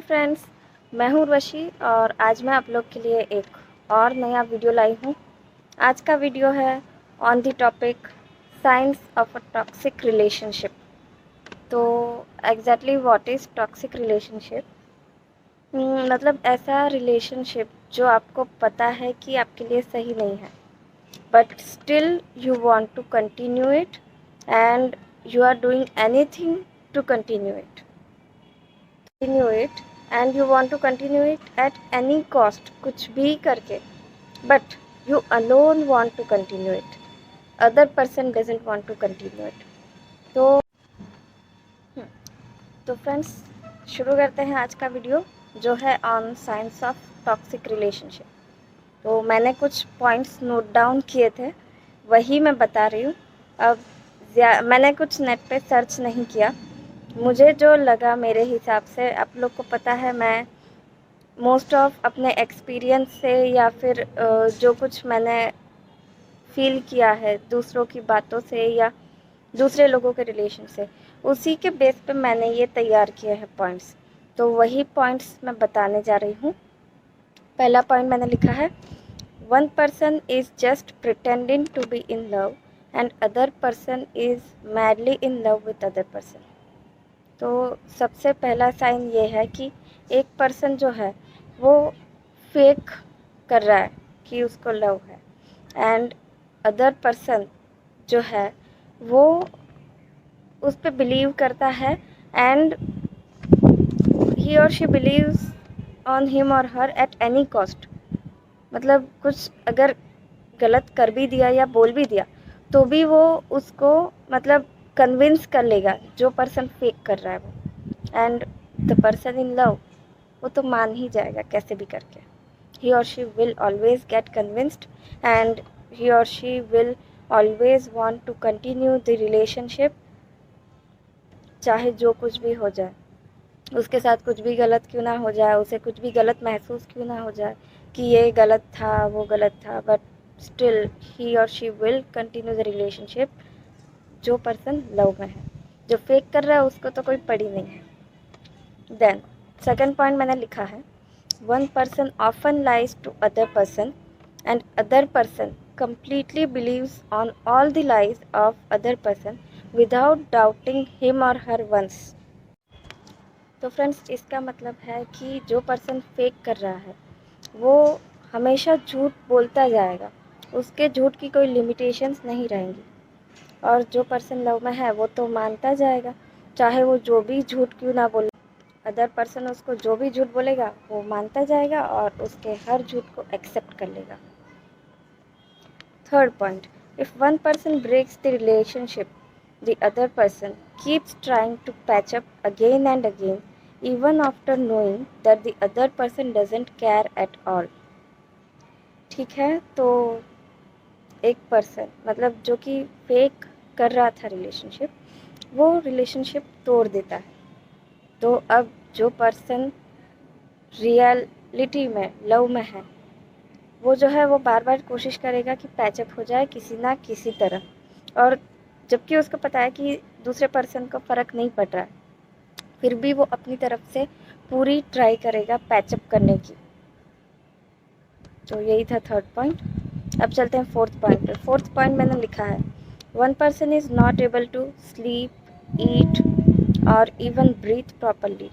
Friends, मैं हूँ उर्वशी और आज मैं आप लोग के लिए एक और नया वीडियो लाई हूँ। आज का वीडियो है on the topic science of a toxic relationship. तो exactly what is toxic relationship? मतलब ऐसा रिलेशनशिप जो आपको पता है कि आपके लिए सही नहीं है, but still you want to continue it and you are doing anything to continue it and you want to continue it at any cost, कुछ भी करके, but you alone want to continue it, other person doesn't want to continue it. तो friends, शुरू करते हैं आज का video जो है on science of toxic relationship. तो मैंने कुछ पॉइंट्स नोट डाउन किए थे, वही मैं बता रही हूँ। अब मैंने कुछ नेट पे सर्च नहीं किया, मुझे जो लगा मेरे हिसाब से, आप लोग को पता है मैं मोस्ट ऑफ अपने एक्सपीरियंस से या फिर जो कुछ मैंने फील किया है दूसरों की बातों से या दूसरे लोगों के रिलेशन से, उसी के बेस पे मैंने ये तैयार किए हैं पॉइंट्स। तो वही पॉइंट्स मैं बताने जा रही हूँ। पहला पॉइंट मैंने लिखा है, one person is just pretending to be in love and other person is madly in love with other person. तो सबसे पहला साइन ये है कि एक पर्सन जो है वो फेक कर रहा है कि उसको लव है, एंड अदर पर्सन जो है वो उस पर बिलीव करता है एंड ही और शी बिलीव्स ऑन हिम और हर एट एनी कॉस्ट। मतलब कुछ अगर गलत कर भी दिया या बोल भी दिया तो भी वो उसको मतलब कन्विंस कर लेगा, जो पर्सन फेक कर रहा है वो, and the person in love वो तो मान ही जाएगा कैसे भी करके। he or she will always get convinced and he or she will always want to continue the relationship, चाहे जो कुछ भी हो जाए, उसके साथ कुछ भी गलत क्यों ना हो जाए, उसे कुछ भी गलत महसूस क्यों ना हो जाए कि ये गलत था वो गलत था, but still he or she will continue the relationship, जो पर्सन लव में है। जो फेक कर रहा है उसको तो कोई पड़ी नहीं है। देन सेकंड पॉइंट मैंने लिखा है, one person often lies to other person and other person completely believes on all the lies of other person without doubting him or her once। तो फ्रेंड्स, इसका मतलब है कि जो पर्सन फेक कर रहा है वो हमेशा झूठ बोलता जाएगा, उसके झूठ की कोई लिमिटेशंस नहीं रहेंगी, और जो पर्सन लव में है वो तो मानता जाएगा, चाहे वो जो भी झूठ क्यों ना बोले, अदर पर्सन उसको जो भी झूठ बोलेगा वो मानता जाएगा और उसके हर झूठ को एक्सेप्ट कर लेगा। Third point, if one person breaks the relationship the other person keeps trying to patch up again and again even after knowing that the other person doesn't care at all. ठीक है, तो एक person मतलब जो कि fake कर रहा था रिलेशनशिप, वो रिलेशनशिप तोड़ देता है। तो अब जो पर्सन रियलिटी में लव में है वो जो है वो बार बार कोशिश करेगा कि पैचअप हो जाए किसी ना किसी तरह, और जबकि उसको पता है कि दूसरे पर्सन को फ़र्क नहीं पड़ रहा है, फिर भी वो अपनी तरफ से पूरी ट्राई करेगा पैचअप करने की। तो यही था थर्ड पॉइंट। अब चलते हैं फोर्थ पॉइंट पे। फोर्थ पॉइंट मैंने लिखा है, one person is not able to sleep, eat और even breathe properly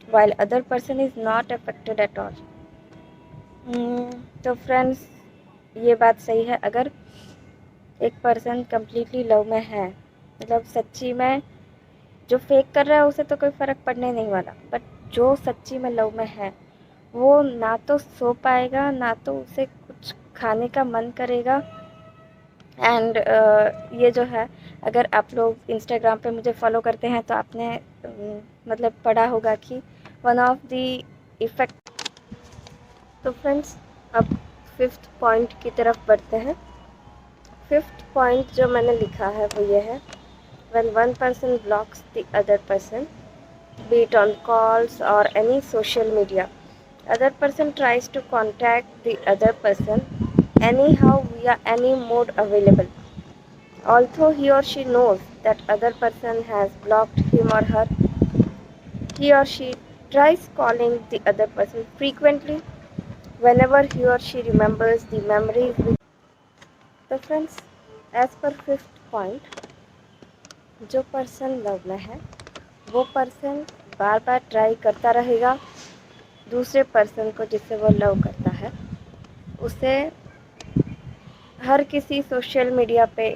while other person is not affected at all। तो फ्रेंड्स, ये बात सही है, अगर एक पर्सन कम्प्लीटली लव में है, मतलब सच्ची में, जो फेक कर रहा है उसे तो कोई फ़र्क पड़ने नहीं वाला, बट जो सच्ची में लव में है वो ना तो सो पाएगा, ना तो उसे कुछ खाने का मन करेगा। एंड ये जो है, अगर आप लोग इंस्टाग्राम पे मुझे फॉलो करते हैं तो आपने मतलब पढ़ा होगा कि वन ऑफ द इफ़ेक्ट। तो फ्रेंड्स, अब फिफ्थ पॉइंट की तरफ बढ़ते हैं। फिफ्थ पॉइंट जो मैंने लिखा है वो ये है, when one person blocks the other person, be it on calls और any social media, other person tries to contact the other person anyhow via any mode available, although he or she knows that other person has blocked him or her, he or she tries calling the other person frequently whenever he or she remembers the memories with. तो friends, as per fifth point, जो person love में है वो person बार बार try करता रहेगा दूसरे person को जिससे वो लव करता है उसे हर किसी सोशल मीडिया पे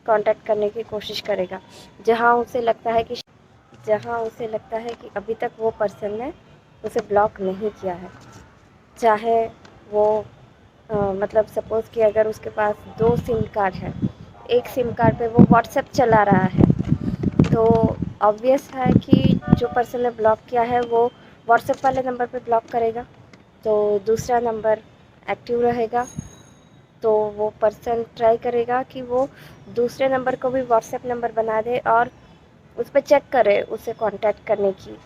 कांटेक्ट करने की कोशिश करेगा जहाँ उसे लगता है कि अभी तक वो पर्सन ने उसे ब्लॉक नहीं किया है। चाहे वो मतलब सपोज़ कि अगर उसके पास 2 सिम कार्ड है, एक सिम कार्ड पे वो व्हाट्सएप चला रहा है, तो ऑब्वियस है कि जो पर्सन ने ब्लॉक किया है वो व्हाट्सएप वाले नंबर पे ब्लॉक करेगा, तो दूसरा नंबर एक्टिव रहेगा। तो वो पर्सन ट्राई करेगा कि वो दूसरे नंबर को भी व्हाट्सएप नंबर बना दे और उस पर चेक करे उसे कांटेक्ट करने की,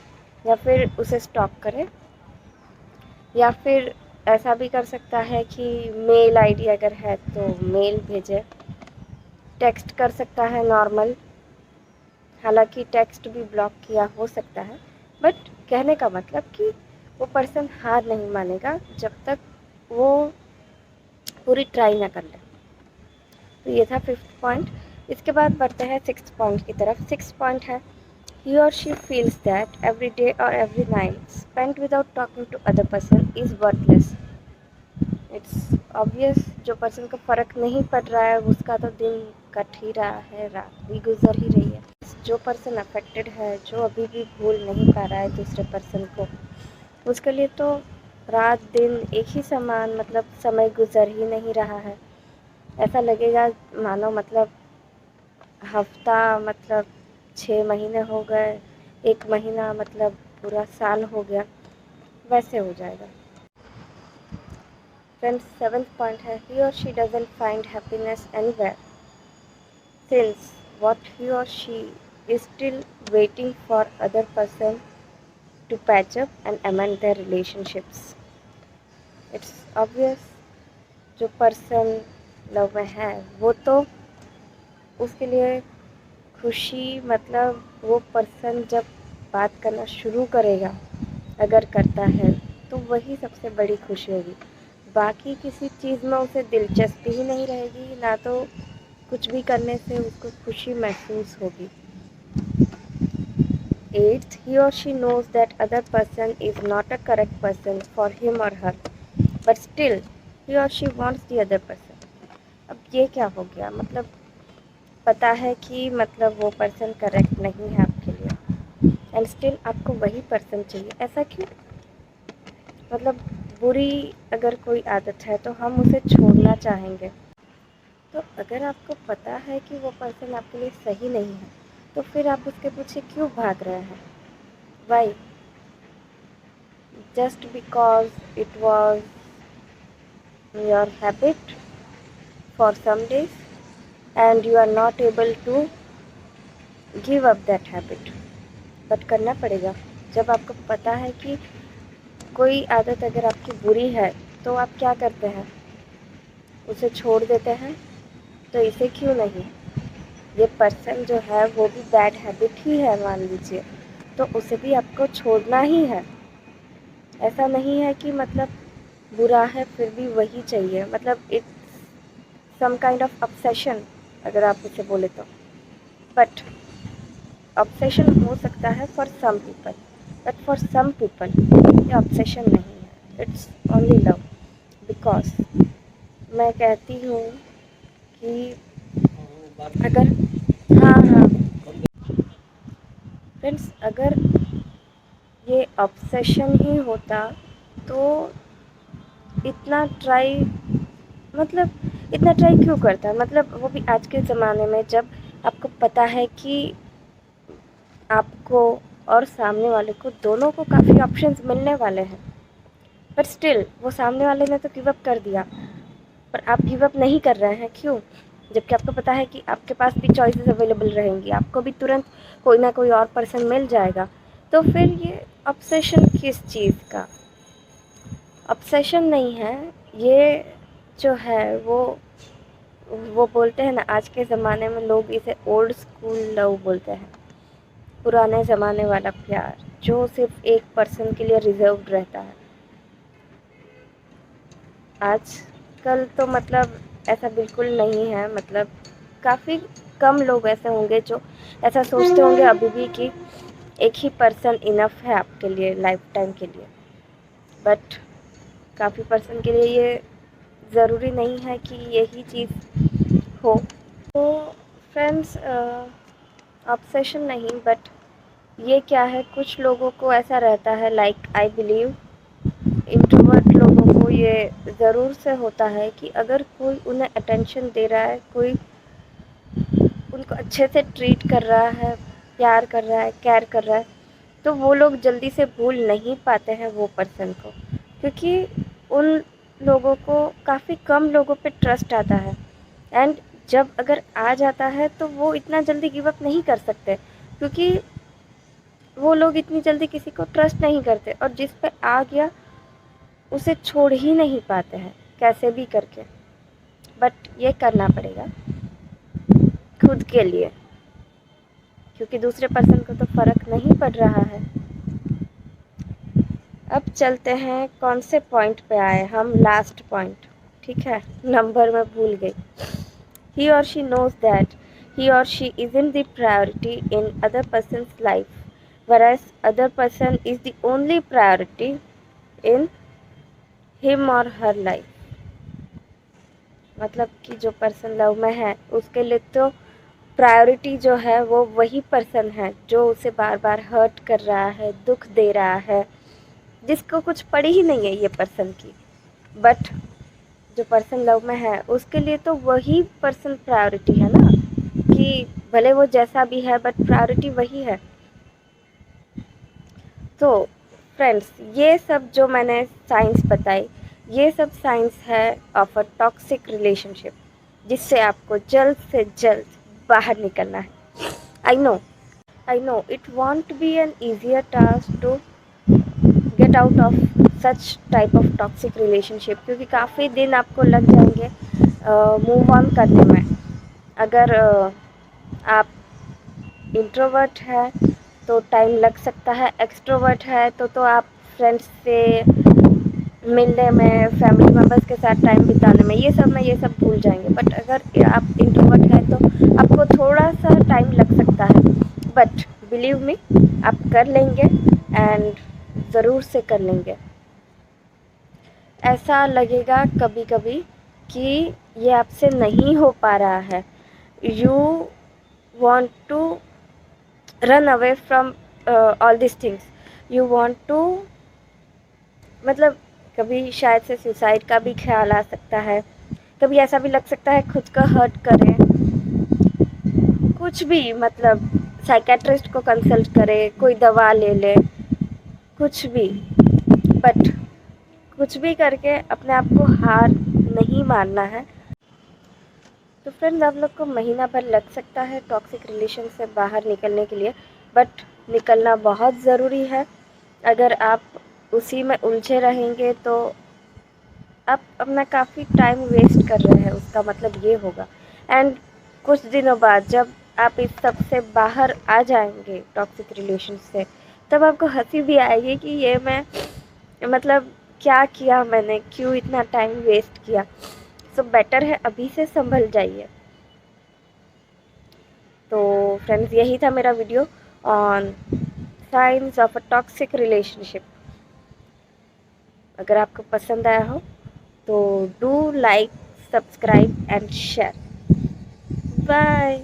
या फिर उसे स्टॉक करे, या फिर ऐसा भी कर सकता है कि मेल आईडी अगर है तो मेल भेजे, टेक्स्ट कर सकता है नॉर्मल, हालांकि टेक्स्ट भी ब्लॉक किया हो सकता है, बट कहने का मतलब कि वो पर्सन हार नहीं मानेगा जब तक वो पूरी ट्राई ना कर ले। तो ये था फिफ्थ पॉइंट। इसके बाद बढ़ते हैं सिक्स्थ पॉइंट की तरफ। सिक्स्थ पॉइंट है, he or she feels that every day or every night spent without talking to other person is worthless. It's obvious, जो पर्सन को फ़र्क नहीं पड़ रहा है उसका तो दिन कट ही रहा है, रात भी गुजर ही रही है। जो पर्सन अफेक्टेड है, जो अभी भी भूल नहीं पा रहा है दूसरे पर्सन को, उसके लिए तो रात दिन एक ही समान, मतलब समय गुजर ही नहीं रहा है। ऐसा लगेगा मानो मतलब हफ्ता मतलब 6 महीने हो गए, 1 महीना मतलब पूरा साल हो गया, वैसे हो जाएगा। फ्रेंड्स, सेवन्थ पॉइंट है, he or she doesn't find happiness anywhere since what he or she is still waiting for other person to patch up and amend their relationships. It's obvious, जो पर्सन लव में है वो तो उसके लिए खुशी, मतलब वो पर्सन जब बात करना शुरू करेगा, अगर करता है तो वही सबसे बड़ी खुशी होगी। बाकी किसी चीज़ में उसे दिलचस्पी ही नहीं रहेगी, ना तो कुछ भी करने से उसको खुशी महसूस होगी। Eighth, he or she knows that other person is not a correct person for him or her, but still he or she wants the other person. अब ये क्या हो गया, मतलब पता है कि मतलब वो पर्सन करेक्ट नहीं है आपके लिए, एंड स्टिल आपको वही पर्सन चाहिए। ऐसा क्यों? मतलब बुरी अगर कोई आदत है तो हम उसे छोड़ना चाहेंगे। तो अगर आपको पता है कि वो पर्सन आपके लिए सही नहीं है तो फिर आप उसके पीछे क्यों भाग रहे हैं? Why? Just because it was your habit for some days and you are not able to give up that habit. But करना पड़ेगा। जब आपको पता है कि कोई आदत अगर आपकी बुरी है तो आप क्या करते हैं? उसे छोड़ देते हैं। तो इसे क्यों नहीं? ये पर्सन जो है वो भी बैड हैबिट ही है मान लीजिए, तो उसे भी आपको छोड़ना ही है। ऐसा नहीं है कि मतलब बुरा है फिर भी वही चाहिए, मतलब it's some kind of obsession अगर आप उसे बोले तो। बट ऑब्सेशन हो सकता है for some people, but for some people ये ऑब्सेशन नहीं है, इट्स ओनली लव। बिकॉज मैं कहती हूँ कि अगर हाँ फ्रेंड्स, अगर ये ऑब्सेशन ही होता तो इतना ट्राई, मतलब इतना ट्राई क्यों करता है? मतलब वो भी आज के ज़माने में जब आपको पता है कि आपको और सामने वाले को दोनों को काफ़ी ऑप्शंस मिलने वाले हैं, बट स्टिल वो सामने वाले ने तो गिव अप कर दिया, पर आप गिव अप नहीं कर रहे हैं। क्यों? जबकि आपको पता है कि आपके पास भी चॉइसेस अवेलेबल रहेंगी, आपको भी तुरंत कोई ना कोई और पर्सन मिल जाएगा। तो फिर ये ऑब्सेशन किस चीज़ का? ऑब्सेशन नहीं है ये, जो है वो बोलते हैं ना, आज के ज़माने में लोग इसे ओल्ड स्कूल लव बोलते हैं, पुराने ज़माने वाला प्यार, जो सिर्फ एक पर्सन के लिए रिजर्व्ड रहता है। आजकल तो मतलब ऐसा बिल्कुल नहीं है, मतलब काफ़ी कम लोग ऐसे होंगे जो ऐसा सोचते होंगे अभी भी कि एक ही पर्सन इनफ है आपके लिए लाइफ टाइम के लिए। बट काफ़ी पर्सन के लिए ये ज़रूरी नहीं है कि यही चीज़ हो। तो फ्रेंड्स, ऑब्सेशन नहीं, बट ये क्या है, कुछ लोगों को ऐसा रहता है, लाइक आई बिलीव इंट्रोवर्ट लोगों को ये ज़रूर से होता है कि अगर कोई उन्हें अटेंशन दे रहा है, कोई उनको अच्छे से ट्रीट कर रहा है, प्यार कर रहा है, केयर कर रहा है, तो वो लोग जल्दी से भूल नहीं पाते हैं वो पर्सन को, क्योंकि उन लोगों को काफ़ी कम लोगों पे ट्रस्ट आता है। एंड जब अगर आ जाता है तो वो इतना जल्दी गिव अप नहीं कर सकते, क्योंकि वो लोग इतनी जल्दी किसी को ट्रस्ट नहीं करते, और जिस पे आ गया उसे छोड़ ही नहीं पाते हैं कैसे भी करके। बट ये करना पड़ेगा खुद के लिए, क्योंकि दूसरे पर्सन को तो फ़र्क नहीं पड़ रहा है। अब चलते हैं कौन से पॉइंट पे आए हम, लास्ट पॉइंट, ठीक है, नंबर मैं भूल गई। He or she knows that he or she isn't the priority in other person's life, whereas other person is the only priority in him or her life। मतलब कि जो पर्सन लव में है उसके लिए तो प्रायोरिटी जो है वो वही पर्सन है जो उसे बार बार हर्ट कर रहा है, दुख दे रहा है, जिसको कुछ पड़ी ही नहीं है ये पर्सन की। बट जो पर्सन लव में है उसके लिए तो वही पर्सन प्रायोरिटी है ना, कि भले वो जैसा भी है बट प्रायोरिटी वही है। तो फ्रेंड्स, ये सब जो मैंने साइंस बताई, ये सब साइंस है ऑफ अ टॉक्सिक रिलेशनशिप, जिससे आपको जल्द से जल्द बाहर निकलना है। I know it won't be an easier task to get out of such type of toxic relationship, क्योंकि काफ़ी दिन आपको लग जाएंगे मूव ऑन करने में। अगर आप इंट्रोवर्ट है तो टाइम लग सकता है, एक्सट्रोवर्ट है तो आप फ्रेंड्स से मिलने में, फैमिली मेम्बर्स के साथ टाइम बिताने में, ये सब भूल जाएंगे। बट अगर आप इंट्रोवर्ट है तो आपको थोड़ा सा टाइम लग सकता है, बट बिलीव मी आप कर लेंगे, एंड ज़रूर से कर लेंगे। ऐसा लगेगा कभी कभी कि ये आपसे नहीं हो पा रहा है, you want to run away from all this things, you want to, मतलब कभी शायद से सुसाइड का भी ख्याल आ सकता है, कभी ऐसा भी लग सकता है खुद का हर्ट करें, कुछ भी, मतलब साइकेट्रिस्ट को कंसल्ट करे, कोई दवा ले ले, कुछ भी। बट कुछ भी करके अपने आप को हार नहीं मानना है। तो फ्रेंड्स, आप लोग को महीना भर लग सकता है टॉक्सिक रिलेशन से बाहर निकलने के लिए, बट निकलना बहुत ज़रूरी है। अगर आप उसी में उलझे रहेंगे तो आप अपना काफ़ी टाइम वेस्ट कर रहे हैं, उसका मतलब ये होगा। एंड कुछ दिनों बाद जब आप इस सब से बाहर आ जाएंगे टॉक्सिक रिलेशन से, तब आपको हंसी भी आएगी कि ये मैं, मतलब क्या किया मैंने, क्यों इतना टाइम वेस्ट किया। सो बेटर है अभी से संभल जाइए। तो फ्रेंड्स, यही था मेरा video on science of a toxic relationship. अगर आपको पसंद आया हो तो do like, subscribe and share. Bye.